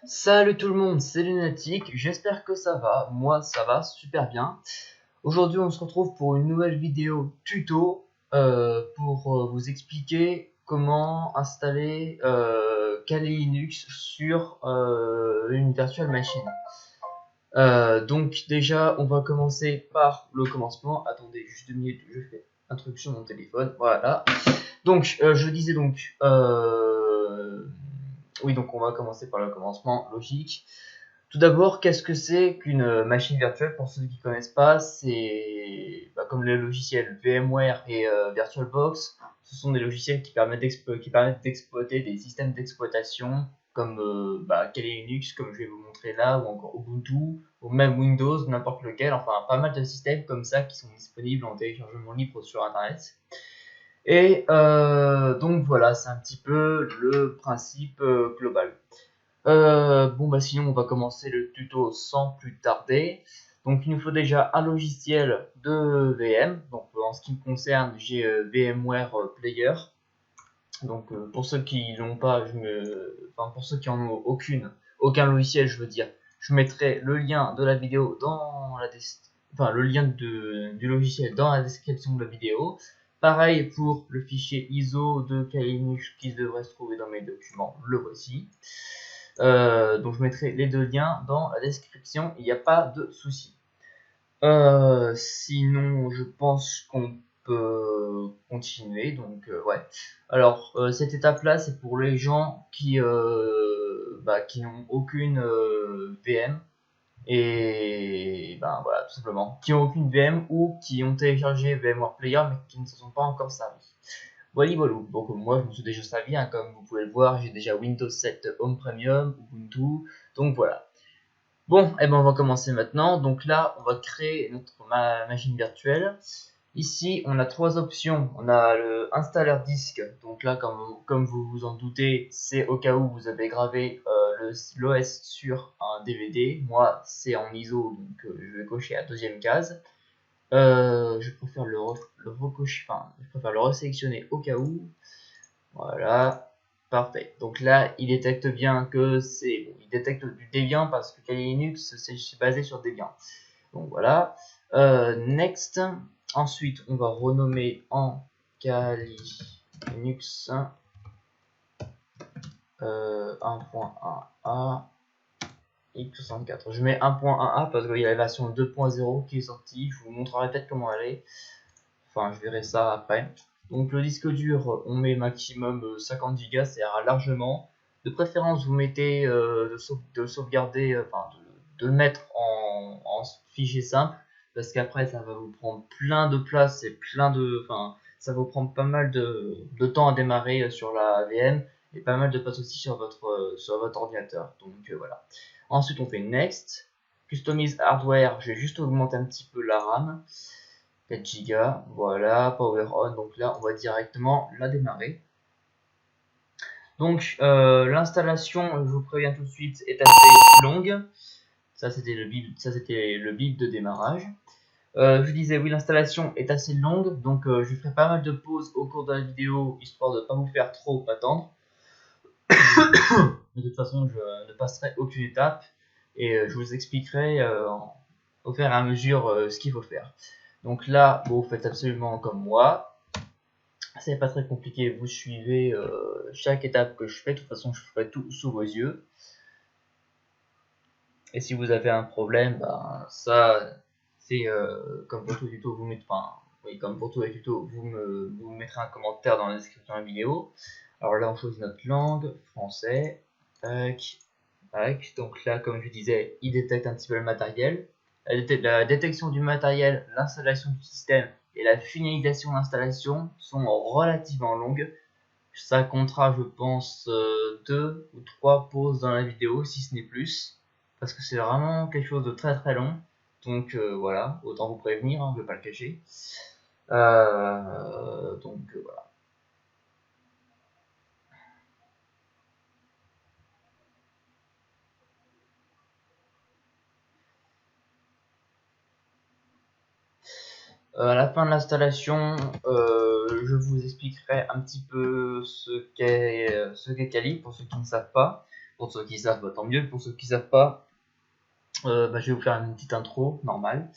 Salut tout le monde, c'est Lunatic, j'espère que ça va, moi ça va super bien. Aujourd'hui on se retrouve pour une nouvelle vidéo tuto pour vous expliquer comment installer Kali Linux sur une virtual machine. Donc déjà on va commencer par le commencement. Attendez juste 2 minutes, je fais un truc sur mon téléphone, voilà. Donc je disais donc oui, donc on va commencer par le commencement logique. Tout d'abord, qu'est-ce que c'est qu'une machine virtuelle? Pour ceux qui ne connaissent pas, c'est comme les logiciels VMware et VirtualBox. Ce sont des logiciels qui permettent d'exploiter des systèmes d'exploitation comme Kali Linux, comme je vais vous montrer là, ou encore Ubuntu, ou même Windows, n'importe lequel. Enfin, pas mal de systèmes comme ça qui sont disponibles en téléchargement libre sur Internet. Et donc voilà, c'est un petit peu le principe global. Sinon on va commencer le tuto sans plus tarder. Donc il nous faut déjà un logiciel de VM. Donc en ce qui me concerne, j'ai VMware Player. Donc pour ceux qui l'ont pas, pour ceux qui en ont aucun logiciel, je veux dire, je mettrai le lien de la vidéo dans le lien du logiciel dans la description de la vidéo. Pareil pour le fichier ISO de Kali Linux qui devrait se trouver dans mes documents, le voici. Donc je mettrai les deux liens dans la description, il n'y a pas de souci. Sinon, je pense qu'on peut continuer. Donc ouais. Alors cette étape-là, c'est pour les gens qui n'ont aucune VM et voilà, tout simplement, qui ont aucune VM ou qui ont téléchargé VMware Player mais qui ne se sont pas encore servis. Voilà, voilà. Donc moi je me suis déjà servi, hein, comme vous pouvez le voir, j'ai déjà Windows 7 Home Premium, Ubuntu, donc voilà. Bon, et ben on va commencer maintenant. Donc là, on va créer notre machine virtuelle. Ici, on a trois options. On a le installeur disque. Donc là, comme vous vous en doutez, c'est au cas où vous avez gravé l'OS sur un DVD. Moi, c'est en ISO, donc je vais cocher la deuxième case. Je préfère je préfère le resélectionner au cas où. Voilà, parfait. Donc là, il détecte bien que il détecte du Debian parce que Kali Linux, c'est basé sur Debian. Donc voilà. Next. Ensuite, on va renommer en Kali Linux 1.1a x64. Je mets 1.1a parce qu'il y a la version 2.0 qui est sortie. Je vous montrerai peut-être comment elle est. Enfin, je verrai ça après. Donc le disque dur, on met maximum 50 Go, c'est largement. De préférence, vous mettez de sauvegarder, de le mettre en fichier simple, parce qu'après ça va vous prendre plein de place et ça va vous prendre pas mal de temps à démarrer sur la VM et pas mal de place aussi sur votre ordinateur. Donc voilà. Ensuite, on fait Next. Customize Hardware, je vais juste augmenter un petit peu la RAM. 4 Go, voilà, Power On, donc là on va directement la démarrer. Donc l'installation, je vous préviens tout de suite, est assez longue. Ça c'était le bip de démarrage. Je disais oui, l'installation est assez longue, donc je ferai pas mal de pauses au cours de la vidéo, histoire de ne pas vous faire trop attendre. De toute façon, je ne passerai aucune étape et je vous expliquerai au fur et à mesure ce qu'il faut faire. Donc là, vous faites absolument comme moi. C'est pas très compliqué, vous suivez chaque étape que je fais. De toute façon, je ferai tout sous vos yeux. Et si vous avez un problème, ça, c'est comme pour tout tuto, comme pour tous les tutos, vous me mettrez un commentaire dans la description de la vidéo. Alors là, on choisit notre langue, français. Tac, tac. Donc là, comme je disais, il détecte un petit peu le matériel. La détection du matériel, l'installation du système et la finalisation de l'installation sont relativement longues. Ça comptera, je pense, 2 ou 3 pauses dans la vidéo, si ce n'est plus, parce que c'est vraiment quelque chose de très très long. Donc voilà, autant vous prévenir, hein, je ne vais pas le cacher. Voilà. À la fin de l'installation, je vous expliquerai un petit peu ce qu'est Kali pour ceux qui ne savent pas. Pour ceux qui savent, bah, tant mieux. Pour ceux qui savent pas, je vais vous faire une petite intro normale.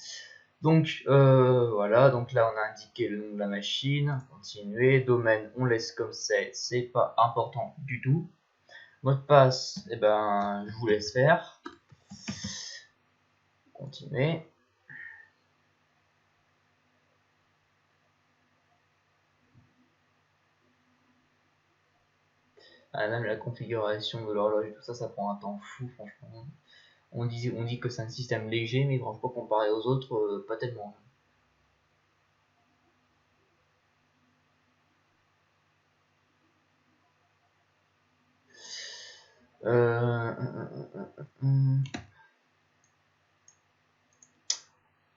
Donc voilà, donc là on a indiqué le nom de la machine, continuer, domaine on laisse comme c'est pas important du tout. Mot de passe, je vous laisse faire. Continuer. Même la configuration de l'horloge et tout ça, ça prend un temps fou franchement. On dit que c'est un système léger, mais franchement comparé aux autres, pas tellement.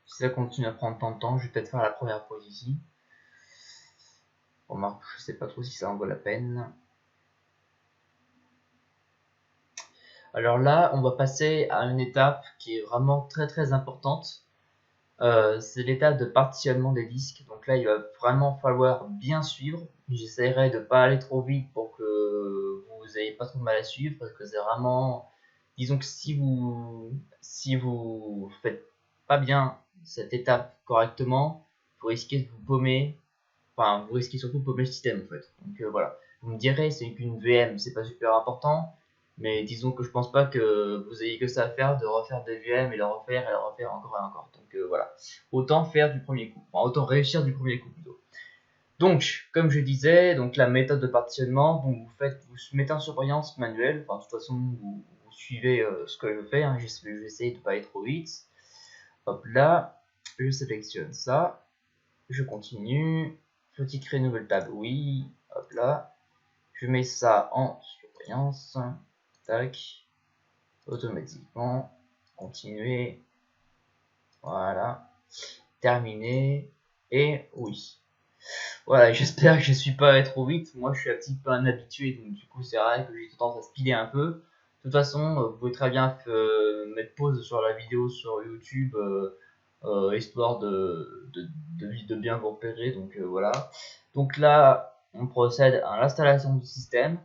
Si ça continue à prendre tant de temps, je vais peut-être faire la première pause ici. Remarque, je sais pas trop si ça en vaut la peine. Alors là, on va passer à une étape qui est vraiment très importante. C'est l'étape de partitionnement des disques. Donc là, il va vraiment falloir bien suivre. J'essaierai de pas aller trop vite pour que vous ayez pas trop de mal à suivre, parce que c'est vraiment, disons que si vous faites pas bien cette étape correctement, vous risquez de vous paumer. Enfin, vous risquez surtout de paumer le système en fait. Donc voilà. Vous me direz, c'est qu'une VM, c'est pas super important. Mais disons que je pense pas que vous ayez que ça à faire de refaire des VM et le refaire encore et encore. Donc voilà. Autant faire du premier coup. Enfin, autant réussir du premier coup plutôt. Donc, comme je disais, donc la méthode de partitionnement, donc vous mettez en surveillance manuelle. Enfin, de toute façon, vous suivez ce que je fais. Hein. J'essaie de pas aller trop vite. Hop là, je sélectionne ça. Je continue. Petit créer nouvelle table, oui. Hop là. Je mets ça en surveillance. Tac. Automatiquement. Continuer. Voilà. Terminé. Et oui. Voilà, j'espère que je suis pas allé trop vite. Moi, je suis un petit peu un habitué, donc du coup, c'est vrai que j'ai tendance à speeder un peu. De toute façon, vous pouvez très bien mettre pause sur la vidéo sur YouTube, histoire de bien vous repérer. Donc voilà. Donc là, on procède à l'installation du système.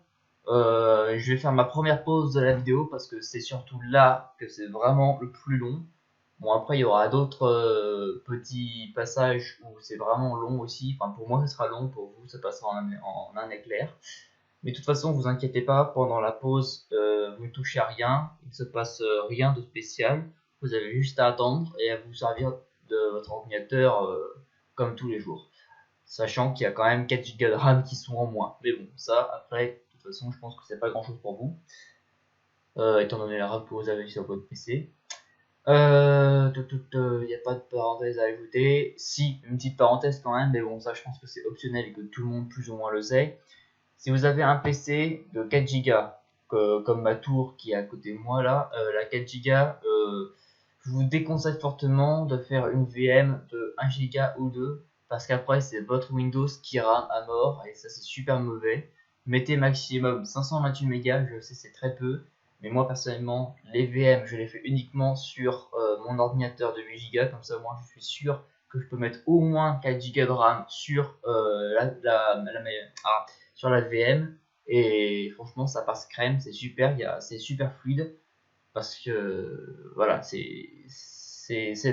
Je vais faire ma première pause de la vidéo parce que c'est surtout là que c'est vraiment le plus long. Bon, après, il y aura d'autres petits passages où c'est vraiment long aussi. Enfin, pour moi, ce sera long. Pour vous, ça passera en un éclair. Mais de toute façon, vous inquiétez pas. Pendant la pause, vous ne touchez à rien. Il ne se passe rien de spécial. Vous avez juste à attendre et à vous servir de votre ordinateur comme tous les jours. Sachant qu'il y a quand même 4 Go de RAM qui sont en moins. Mais bon, ça, après, de toute façon, je pense que c'est pas grand chose pour vous. Étant donné la RAM que vous avez sur votre PC. Il n'y a pas de parenthèse à ajouter. Si, une petite parenthèse quand même, mais bon, ça je pense que c'est optionnel et que tout le monde plus ou moins le sait. Si vous avez un PC de 4 Go, comme ma tour qui est à côté de moi là, la 4 Go, je vous déconseille fortement de faire une VM de 1 Go ou 2, parce qu'après c'est votre Windows qui rame à mort, et ça c'est super mauvais. Mettez maximum 528 mégas, je sais c'est très peu, mais moi personnellement, les VM, je les fais uniquement sur mon ordinateur de 8 Go, comme ça moi je suis sûr que je peux mettre au moins 4 Go de RAM sur sur la VM, et franchement ça passe crème, c'est super, c'est super fluide, parce que voilà, c'est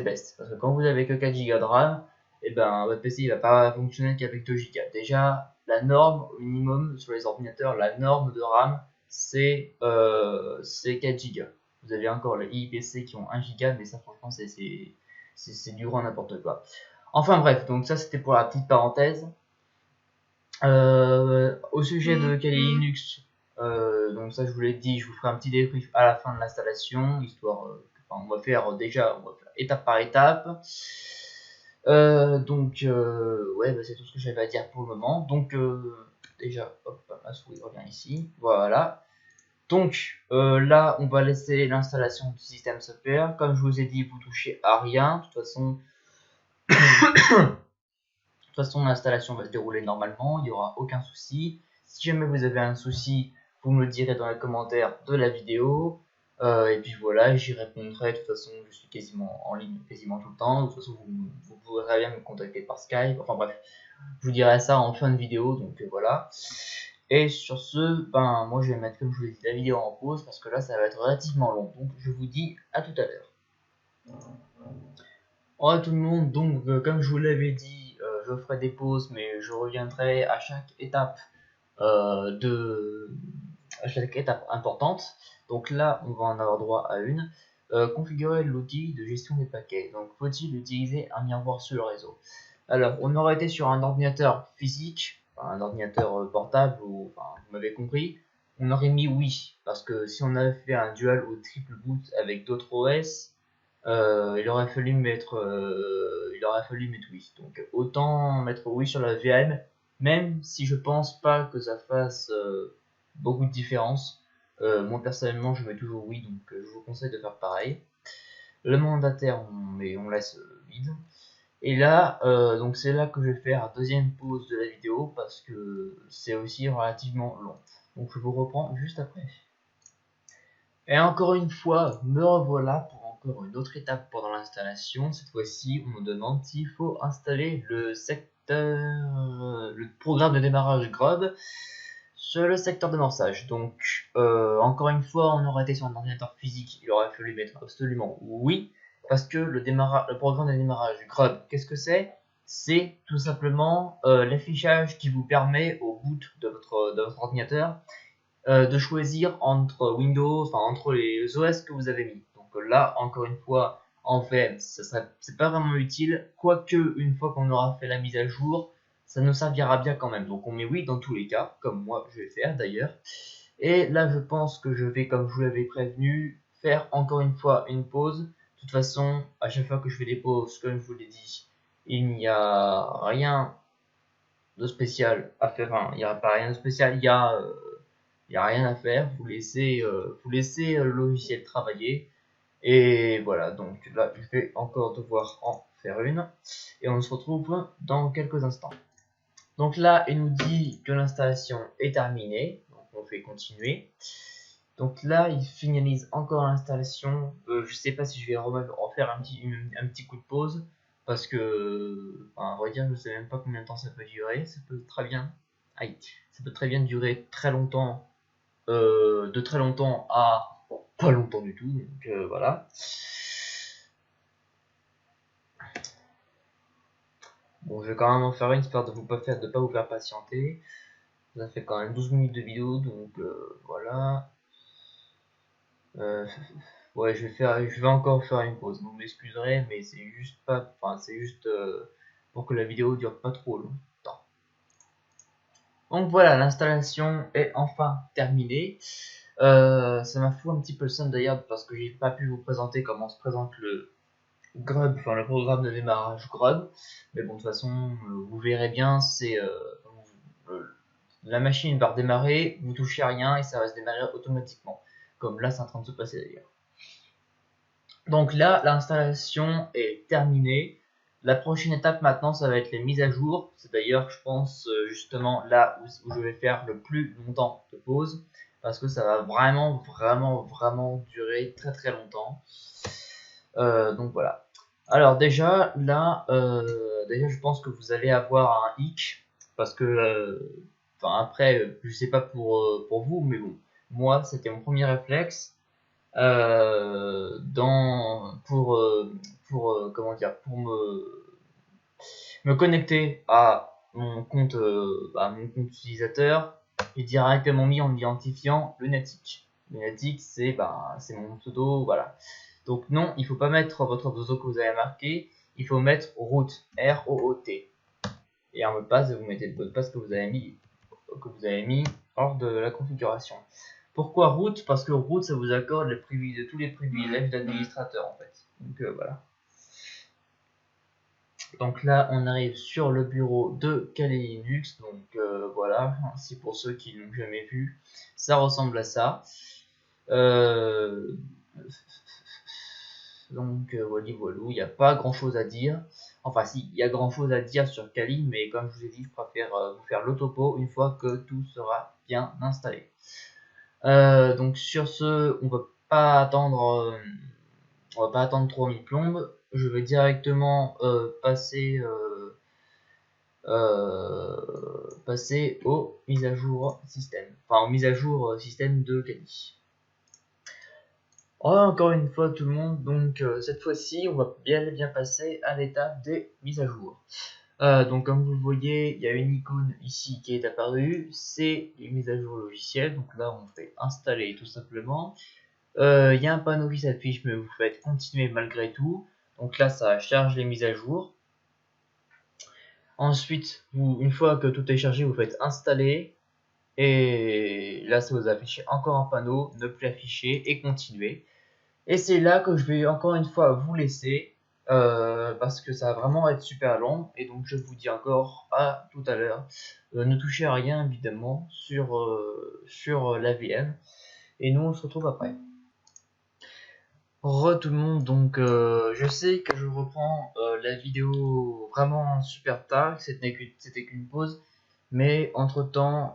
best. Parce que quand vous avez que 4 Go de RAM, et votre PC il va pas fonctionner qu'avec 2 Go. Déjà, la norme au minimum sur les ordinateurs, la norme de RAM, c'est 4 Go. Vous avez encore les IPC qui ont 1 Go, mais ça franchement c'est du grand n'importe quoi. Enfin bref, donc ça c'était pour la petite parenthèse. Au sujet de Kali Linux, donc ça je vous l'ai dit, je vous ferai un petit débrief à la fin de l'installation, histoire, on va faire étape par étape. Ouais, c'est tout ce que j'avais à dire pour le moment. Donc déjà, hop, ma souris revient ici, voilà. Donc là, on va laisser l'installation du système se faire. Comme je vous ai dit, vous touchez à rien. De toute façon, l'installation va se dérouler normalement, il n'y aura aucun souci. Si jamais vous avez un souci, vous me le direz dans les commentaires de la vidéo. Et puis voilà, j'y répondrai. De toute façon, je suis quasiment en ligne quasiment tout le temps. De toute façon, vous pourrez bien me contacter par Skype. Enfin bref, je vous dirai ça en fin de vidéo. Donc voilà. Et sur ce, ben moi je vais mettre, comme je vous l'ai dit, la vidéo en pause parce que là ça va être relativement long. Donc je vous dis à tout à l'heure. Bonjour tout le monde, donc comme je vous l'avais dit, je ferai des pauses, mais je reviendrai à chaque étape à chaque étape importante. Donc là, on va en avoir droit à une. Configurer l'outil de gestion des paquets. Donc faut-il utiliser un miroir sur le réseau? Alors, on aurait été sur un ordinateur physique, enfin, un ordinateur portable, ou enfin, vous m'avez compris. On aurait mis oui, parce que si on avait fait un dual ou triple boot avec d'autres OS, il aurait fallu mettre oui. Donc autant mettre oui sur la VM, même si je pense pas que ça fasse beaucoup de différence. Moi personnellement je mets toujours oui, donc je vous conseille de faire pareil. Le mandataire on laisse vide. Et là, donc c'est là que je vais faire la deuxième pause de la vidéo parce que c'est aussi relativement long. Donc je vous reprends juste après. Et encore une fois, me revoilà pour encore une autre étape pendant l'installation. Cette fois-ci, on me demande s'il faut installer le programme de démarrage Grub sur le secteur d'amorçage. Donc, encore une fois, on aurait été sur un ordinateur physique, il aurait fallu mettre absolument oui, parce que le programme de démarrage Grub, qu'est-ce que c'est? C'est tout simplement l'affichage qui vous permet au boot de votre ordinateur de choisir entre Windows, enfin entre les OS que vous avez mis. Donc là, encore une fois, en fait, c'est pas vraiment utile, quoique une fois qu'on aura fait la mise à jour, ça nous servira bien quand même. Donc on met oui dans tous les cas, comme moi je vais faire d'ailleurs. Et là, je pense que je vais, comme je vous l'avais prévenu, faire encore une fois une pause. De toute façon, à chaque fois que je fais des pauses, comme je vous l'ai dit, il n'y a rien de spécial à faire. Enfin, il n'y a pas rien de spécial, il y a rien à faire, vous laissez le logiciel travailler. Et voilà, donc là, je vais encore devoir en faire une. Et on se retrouve dans quelques instants. Donc là, il nous dit que l'installation est terminée. Donc on fait continuer. Donc là, il finalise encore l'installation. Je sais pas si je vais refaire un petit coup de pause. Parce que, enfin, à vrai dire, je sais même pas combien de temps ça peut durer. Ça peut très bien. Aïe, ça peut très bien durer très longtemps, de très longtemps à pas longtemps du tout. Donc voilà. Bon, je vais quand même en faire une, histoire de pas vous faire patienter. Ça fait quand même 12 minutes de vidéo, donc voilà. Ouais, je vais encore faire une pause. Vous m'excuserez, mais c'est juste pas, enfin c'est juste pour que la vidéo dure pas trop longtemps. Donc voilà, l'installation est enfin terminée. Ça m'a foutu un petit peu le seum d'ailleurs parce que j'ai pas pu vous présenter comment se présente le Grub, enfin le programme de démarrage Grub. Mais bon, de toute façon, vous verrez bien, la machine va redémarrer, vous touchez à rien et ça va se démarrer automatiquement. Comme là, c'est en train de se passer d'ailleurs. Donc là, l'installation est terminée. La prochaine étape maintenant, ça va être les mises à jour. C'est d'ailleurs, je pense, justement là où je vais faire le plus longtemps de pause. Parce que ça va vraiment durer très très longtemps. Donc voilà. Alors déjà, là, déjà je pense que vous allez avoir un hic. Parce que, enfin après, je sais pas pour vous, mais bon. Moi, c'était mon premier réflexe comment dire, pour me connecter à mon compte utilisateur. J'ai directement mis en identifiant le Natic. Le Natic, c'est mon pseudo, voilà. Donc non, il faut pas mettre votre pseudo que vous avez marqué, il faut mettre root, R-O-O-T. Et un mot de passe, vous mettez le mot de passe que vous avez mis hors de la configuration. Pourquoi root? Parce que root, ça vous accorde tous les privilèges d'administrateur en fait. Donc voilà. Donc là, on arrive sur le bureau de Kali Linux. Donc voilà, c'est pour ceux qui l'ont jamais vu, ça ressemble à ça. Donc voilà, il n'y a pas grand chose à dire. Enfin si, il y a grand chose à dire sur Kali, mais comme je vous ai dit, je préfère vous faire le topo une fois que tout sera bien installé. Donc sur ce, on va pas attendre 3000 plombes. Je vais directement passer passer aux mises à jour système, enfin aux mises à jour système de Kali. Encore une fois tout le monde, donc cette fois-ci on va bien passer à l'étape des mises à jour. Donc comme vous le voyez, il y a une icône ici qui est apparue, c'est les mises à jour logicielles. Donc là on fait installer tout simplement. Il y a un panneau qui s'affiche mais vous faites continuer malgré tout. Donc là ça charge les mises à jour. Ensuite, une fois que tout est chargé, vous faites installer. Et là ça vous affiche encore un panneau, ne plus afficher et continuer. Et c'est là que je vais encore une fois vous laisser. Parce que ça va vraiment être super long et donc je vous dis encore à tout à l'heure. Ne touchez à rien évidemment sur la VM et nous on se retrouve après. Tout le monde, donc je sais que je reprends la vidéo vraiment super tard, c'était qu'une pause, mais entre temps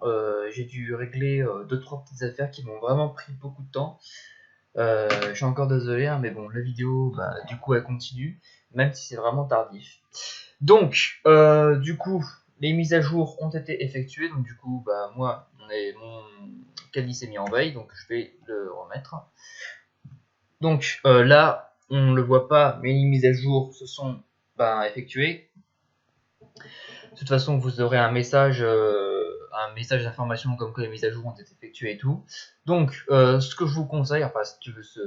j'ai dû régler 2-3 petites affaires qui m'ont vraiment pris beaucoup de temps. Je suis encore désolé, hein, mais bon, la vidéo, bah, du coup, elle continue, même si c'est vraiment tardif. Donc, du coup, les mises à jour ont été effectuées. Donc, du coup, bah, moi, mon Kali s'est mis en veille, donc je vais le remettre. Donc, là, on ne le voit pas, mais les mises à jour se sont effectuées. De toute façon, vous aurez un message d'information comme que les mises à jour ont été effectuées et tout. Donc, ce que je vous conseille, enfin,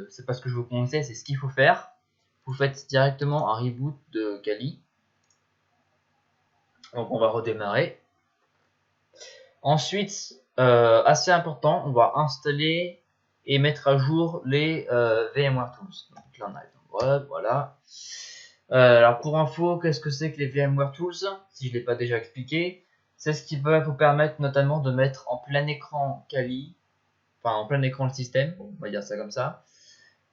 c'est pas ce que je vous conseille, c'est ce qu'il faut faire. Vous faites directement un reboot de Kali. Donc, on va redémarrer. Ensuite, assez important, on va installer et mettre à jour les VMware Tools. Donc là, on a le web, voilà. Alors pour info, qu'est-ce que c'est que les VMware Tools? Si je ne l'ai pas déjà expliqué, c'est ce qui va vous permettre notamment de mettre en plein écran Kali, enfin en plein écran le système, on va dire ça comme ça.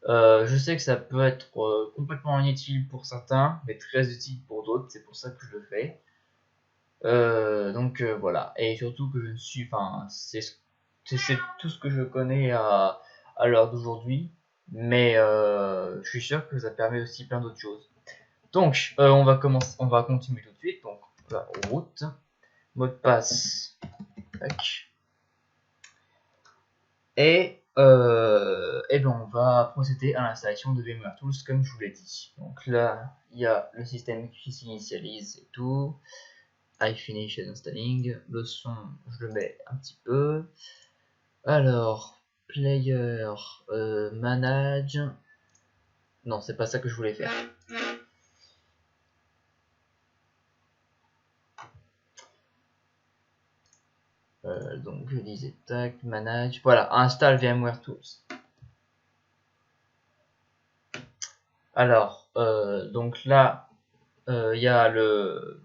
Je sais que ça peut être complètement inutile pour certains, mais très utile pour d'autres, c'est pour ça que je le fais. Donc voilà, et surtout que je ne suis, enfin c'est tout ce que je connais à l'heure d'aujourd'hui, mais je suis sûr que ça permet aussi plein d'autres choses. Donc, on va continuer tout de suite. Donc, là, route, mot de passe, tac. Et ben on va procéder à l'installation de VMware Tools comme je vous l'ai dit. Donc là, il y a le système qui s'initialise et tout. I finish installing. Le son, je le mets un petit peu. Alors, player, manage. Non, c'est pas ça que je voulais faire. Donc je disais tac, manage, voilà, install VMware Tools. Alors, donc là, il y a le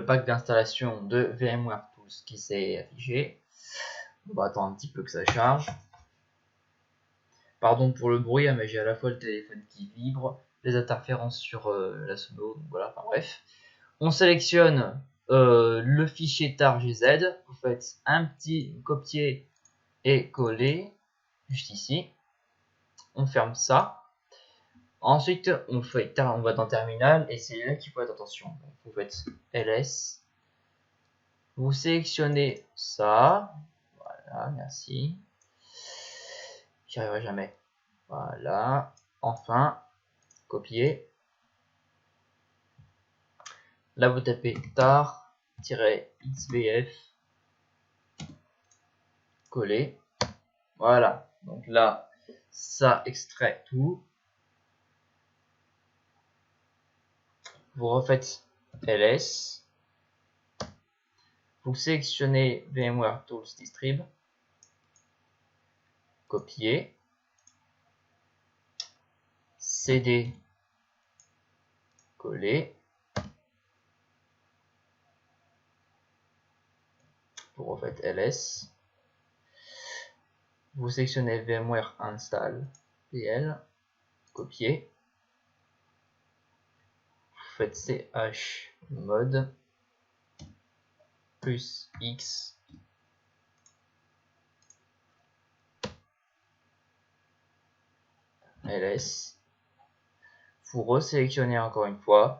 pack d'installation de VMware Tools qui s'est affiché. On va attendre un petit peu que ça charge. Pardon pour le bruit, hein, mais j'ai à la fois le téléphone qui vibre, les interférences sur la sono, donc voilà, enfin bref. On sélectionne le fichier tar.gz, vous faites un petit copier et coller juste ici. On ferme ça. Ensuite, on va dans terminal et c'est là qu'il faut faire attention. Donc, vous faites ls, vous sélectionnez ça. Voilà, merci. J'y arriverai jamais. Voilà. Enfin, copier. Là, vous tapez tar-xvf, coller. Voilà. Donc là, ça extrait tout. Vous refaites ls. Vous sélectionnez VMware Tools Distrib. Copier. CD. Coller. Vous refaites ls. Vous sélectionnez VMware Install PL. Copier. Vous faites chmod plus X. ls. Vous resélectionnez encore une fois.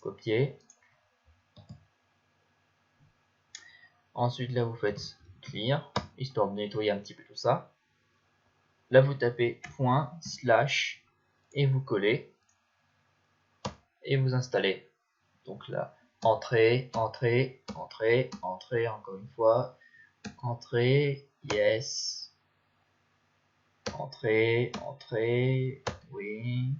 copier. Ensuite, là, vous faites clear, histoire de nettoyer un petit peu tout ça. Là, vous tapez // et vous collez. Et vous installez. Donc là, entrée, entrée, entrée, entrée, encore une fois. Entrée, yes. Entrée, entrée, oui.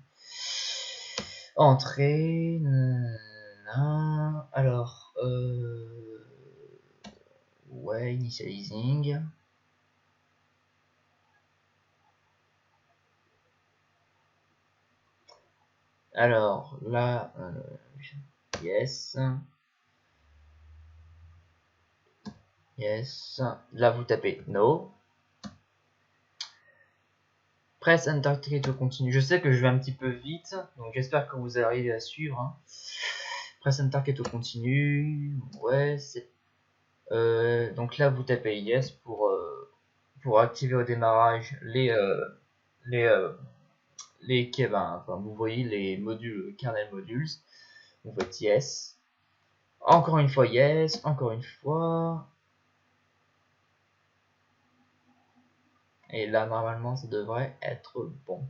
Entrée, non. Alors, ouais, initializing. Alors, là, yes. Yes. Là, vous tapez no. Press Enter to continue. Je sais que je vais un petit peu vite, donc j'espère que vous arrivez à suivre. Hein. Press Enter to continue. Ouais, c'est. Donc là, vous tapez yes pour activer au démarrage enfin, vous voyez les modules kernel modules. Vous faites yes. Encore une fois yes. Encore une fois. Et là, normalement, ça devrait être bon.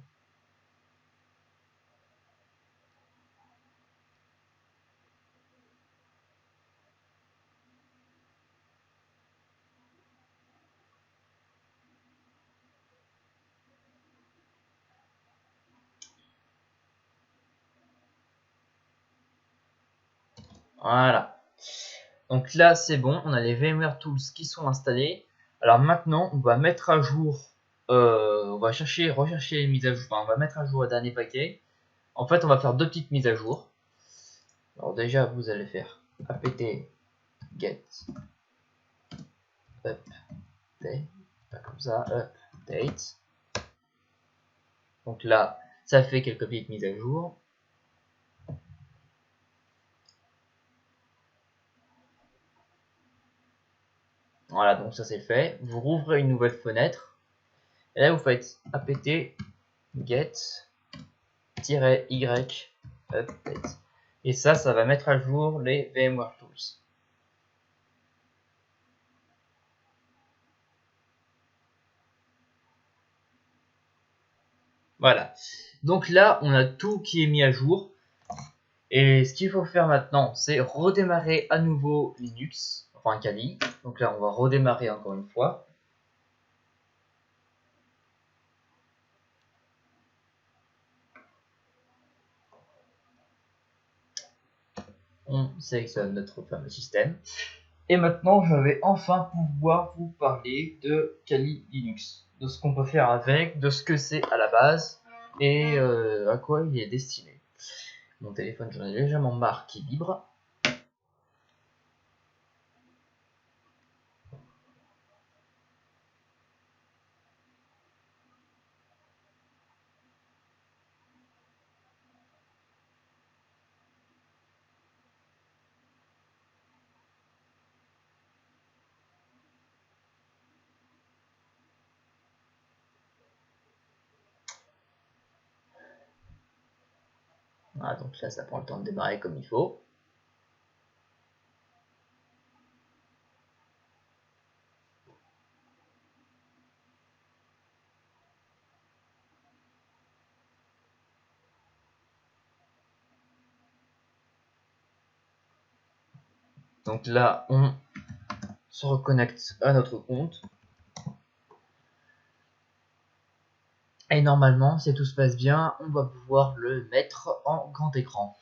Voilà. Donc là, c'est bon. On a les VMware Tools qui sont installés. Alors maintenant, on va mettre à jour. On va rechercher les mises à jour. Enfin, on va mettre à jour le dernier paquet. En fait, on va faire deux petites mises à jour. Alors déjà, vous allez faire apt get update, pas comme ça, update. Donc là, ça fait quelques petites mises à jour. Voilà, donc ça c'est fait. Vous rouvrez une nouvelle fenêtre. Et là, vous faites apt get-y update. Et ça va mettre à jour les VMware Tools. Voilà. Donc là, on a tout qui est mis à jour. Et ce qu'il faut faire maintenant, c'est redémarrer à nouveau Linux, enfin Kali. Donc là, on va redémarrer encore une fois. On sélectionne notre fameux système. Et maintenant, je vais enfin pouvoir vous parler de Kali Linux, de ce qu'on peut faire avec, de ce que c'est à la base et à quoi il est destiné. Mon téléphone, j'en ai légèrement marre qui vibre. Voilà, donc là, ça prend le temps de démarrer comme il faut. Donc là, on se reconnecte à notre compte. Et normalement, si tout se passe bien, on va pouvoir le mettre en grand écran.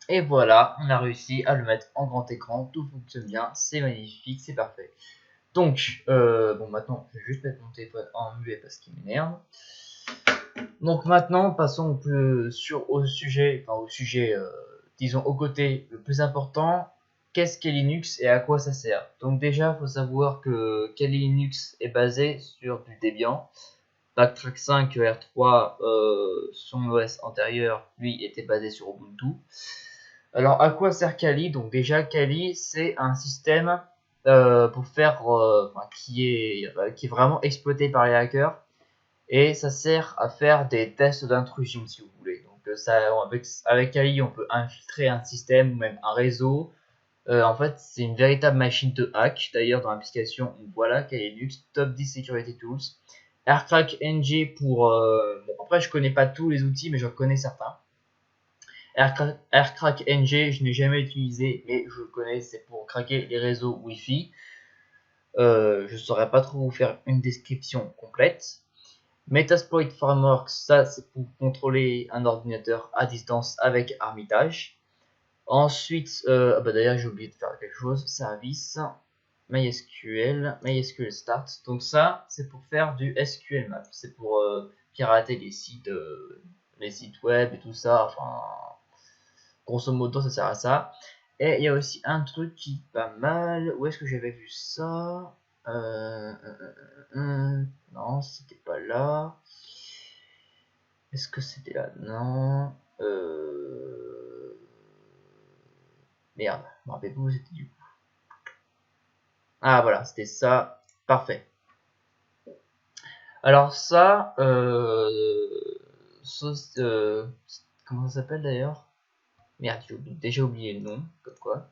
Et voilà, on a réussi à le mettre en grand écran, tout fonctionne bien, c'est magnifique, c'est parfait. Donc, bon maintenant, je vais juste mettre mon téléphone en muet parce qu'il m'énerve. Donc maintenant, passons au sujet, disons au côté le plus important. Qu'est-ce qu'est Linux et à quoi ça sert? Donc déjà, il faut savoir que Kali Linux est basé sur du Debian. Backtrack 5 R3, son OS antérieur, lui, était basé sur Ubuntu. Alors, à quoi sert Kali? Donc déjà, Kali, c'est un système pour faire, qui est vraiment exploité par les hackers et ça sert à faire des tests d'intrusion si vous voulez. Donc avec Kali, on peut infiltrer un système ou même un réseau. En fait, c'est une véritable machine de hack. D'ailleurs, dans l'application, voilà, Kali Linux, Top 10 Security Tools. Aircrack NG pour... bon, après, je connais pas tous les outils, mais je connais certains. Aircrack NG, je n'ai jamais utilisé, mais je le connais, c'est pour craquer les réseaux Wi-Fi. Je ne saurais pas trop vous faire une description complète. Metasploit Framework, ça c'est pour contrôler un ordinateur à distance avec Armitage. Ensuite, d'ailleurs j'ai oublié de faire quelque chose, service, MySQL Start. Donc ça c'est pour faire du SQL Map, c'est pour pirater les sites web et tout ça. Enfin, grosso modo ça sert à ça. Et il y a aussi un truc qui est pas mal. Où est-ce que j'avais vu ça? Non, c'était pas là. Est-ce que c'était là? Non. Merde, je me rappelle plus où c'était du coup. Ah voilà, c'était ça. Parfait. Alors ça, comment ça s'appelle d'ailleurs? Merde, j'ai déjà oublié le nom, comme quoi.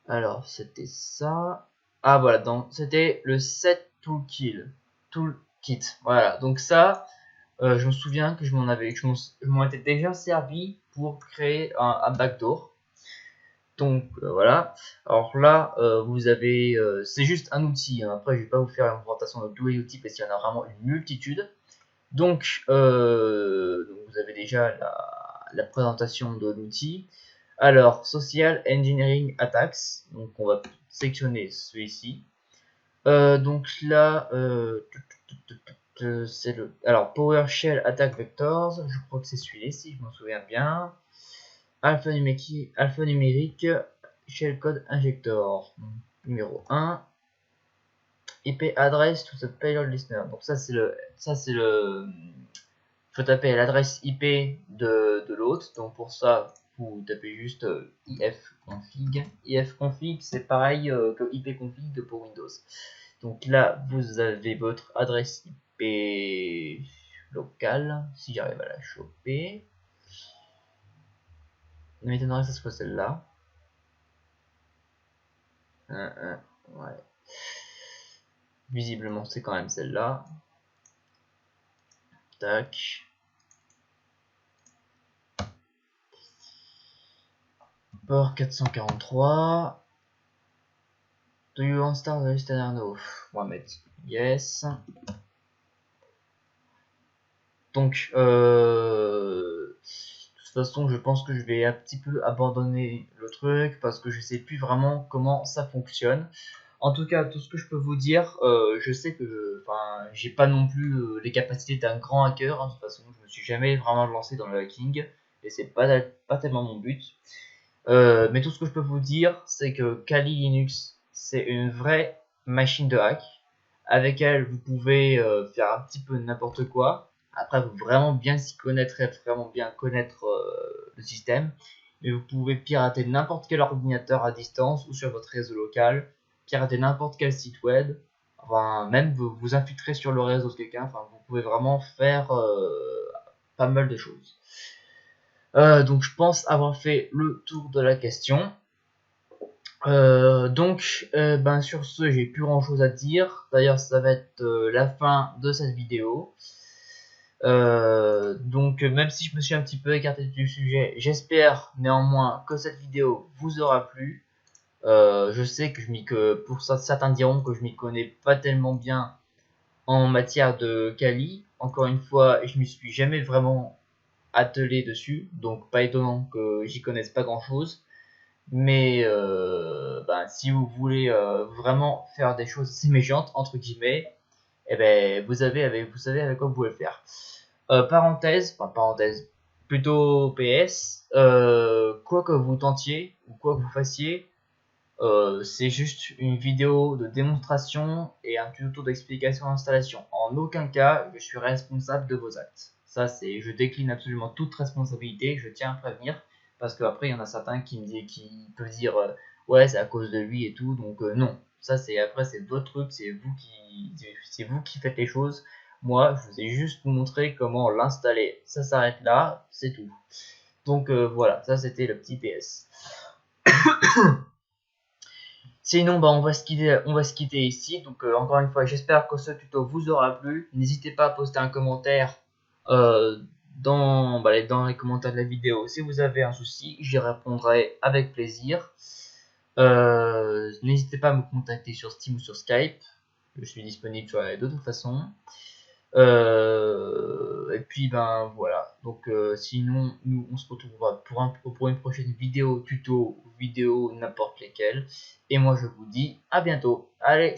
Alors, c'était ça. Ah voilà, donc c'était le set toolkit. Voilà, donc ça, je me souviens que je m'en étais déjà servi pour créer un backdoor. Donc voilà. Alors là, vous avez, c'est juste un outil, hein. Après, je vais pas vous faire une présentation de tous les outils parce qu'il y en a vraiment une multitude. Donc, vous avez déjà la présentation de l'outil. Alors, Social Engineering Attacks. Donc, on va sélectionner celui-ci. Donc là, c'est le. Alors, PowerShell Attack Vectors. Je crois que c'est celui-là, si je m'en souviens bien. Alphanumérique Shellcode Injector. Numéro 1. IP address to the payload listener. Donc ça c'est le faut taper l'adresse IP de l'autre. Donc pour ça, vous tapez juste ifconfig. Ifconfig, c'est pareil que ipconfig pour Windows. Donc là, vous avez votre adresse IP locale, si j'arrive à la choper. Il m'étonnerait que ce soit celle-là. Ouais. Visiblement, c'est quand même celle-là. Tac. Port 443. Do you want to start the standard? No. On va mettre yes. Donc, de toute façon, je pense que je vais un petit peu abandonner le truc parce que je sais plus vraiment comment ça fonctionne. En tout cas, tout ce que je peux vous dire, je sais que j'ai pas non plus les capacités d'un grand hacker. Hein, de toute façon, je me suis jamais vraiment lancé dans le hacking et c'est pas tellement mon but. Mais tout ce que je peux vous dire, c'est que Kali Linux, c'est une vraie machine de hack. Avec elle, vous pouvez faire un petit peu n'importe quoi. Après, vous vraiment bien s'y connaître et vraiment bien connaître le système. Mais vous pouvez pirater n'importe quel ordinateur à distance ou sur votre réseau local. Pirater n'importe quel site web. Enfin, même vous infiltrer sur le réseau de quelqu'un. Enfin, vous pouvez vraiment faire pas mal de choses. Donc je pense avoir fait le tour de la question. Sur ce, j'ai plus grand chose à dire. D'ailleurs, ça va être la fin de cette vidéo. Même si je me suis un petit peu écarté du sujet, j'espère néanmoins que cette vidéo vous aura plu. Je sais que pour certains diront que je m'y connais pas tellement bien en matière de Kali. Encore une fois, je m'y suis jamais vraiment attelé dessus, donc pas étonnant que j'y connaisse pas grand chose. Mais si vous voulez vraiment faire des choses assez méchantes, entre guillemets, vous savez avec quoi vous pouvez le faire. Parenthèse, plutôt PS, quoi que vous tentiez ou quoi que vous fassiez, c'est juste une vidéo de démonstration et un tuto d'explication d'installation. En aucun cas, je suis responsable de vos actes. Ça, je décline absolument toute responsabilité, je tiens à prévenir, parce qu'après, il y en a certains qui peuvent dire ouais, c'est à cause de lui et tout, donc non. Ça, c'est votre truc, c'est vous qui faites les choses. Moi, je vous ai juste montré comment l'installer. Ça s'arrête là, c'est tout. Donc voilà, ça c'était le petit PS. Sinon, bah, on va se quitter ici. Donc encore une fois, j'espère que ce tuto vous aura plu. N'hésitez pas à poster un commentaire euh, dans les commentaires de la vidéo si vous avez un souci. J'y répondrai avec plaisir. N'hésitez pas à me contacter sur Steam ou sur Skype. Je suis disponible sur les deux de toute façon. Et puis ben voilà. Donc sinon nous on se retrouvera pour une prochaine vidéo tuto, vidéo n'importe lesquelles. Et moi je vous dis à bientôt. Allez.